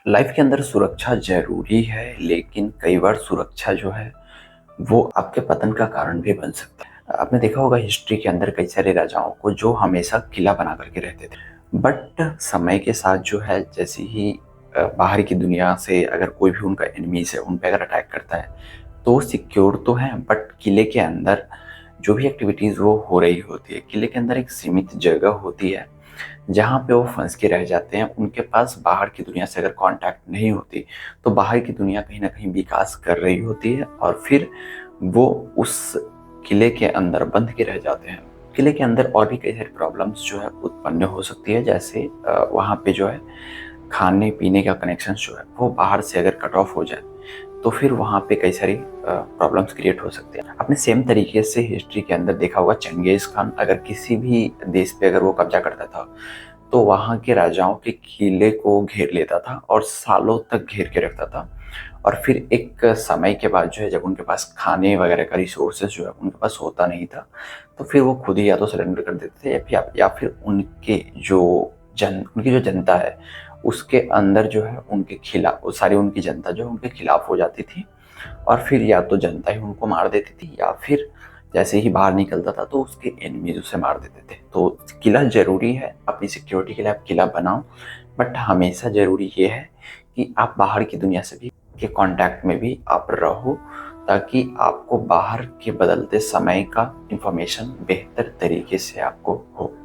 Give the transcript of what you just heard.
Life के अंदर सुरक्षा ज़रूरी है, लेकिन कई बार सुरक्षा जो है, वो आपके पतन का कारण भी बन सकता है। आपने देखा होगा हिस्ट्री के अंदर कई सारे राजाओं को जो हमेशा किला बना करके रहते थे। बट समय के साथ जो है जैसे ही बाहर की दुनिया से अगर कोई भी उनका एनिमीज़ है, उन पे अगर अटैक करता है, तो वो सिक्योर तो हैं बट किले के अंदर जो भी एक्टिविटीज़ वो हो रही होती है, किले के अंदर एक सीमित जगह होती है जहाँ पे वो फँस के रह जाते हैं। उनके पास बाहर की दुनिया से अगर कॉन्टैक्ट नहीं होती, तो बाहर की दुनिया कहीं न कहीं विकास कर रही होती है और फिर वो उस किले के अंदर बंध के रह जाते हैं। किले के अंदर और भी कई सारी प्रॉब्लम्स जो है उत्पन्न हो सकती है, जैसे वहाँ पे जो है खाने-पीने का कनेक्शंस जो है वो बाहर से अगर कट ऑफ हो जाए, तो फिर वहाँ पे कई सारी प्रॉब्लम्स क्रिएट हो सकती हैं। आपने सेम तरीके से हिस्ट्री के अंदर देखा होगा, चंगेज़ खान अगर किसी भी देश पे अगर वो कब्ज़ा करता था, तो वहाँ के राजाओं के किले को घेर लेता था और सालों तक घेर के रखता था। और फिर एक समय के बाद जो है जब उनके पास खाने वगैरह का रिसोर्सेज़ जो है उनके पास होता नहीं था, तो फिर वो खुद ही या तो सरेंडर कर देते थे या फिर उनकी जो जनता है, उसके अंदर जो है उनके खिलाफ वो सारी उनकी जनता जो है उनके खिलाफ हो जाती थी और फिर या तो जनता ही उनको मार देती थी या फिर जैसे ही बाहर निकलता था तो उसके एनिमीज उसे मार देते थे। तो किला ज़रूरी है, अपनी सिक्योरिटी के लिए आप किला बनाओ, बट हमेशा ज़रूरी ये है कि आप बाहर की दुनिया से भी के कॉन्टैक्ट में भी आप रहो, ताकि आपको बाहर के बदलते समय का इन्फॉर्मेशन बेहतर तरीके से आपको हो।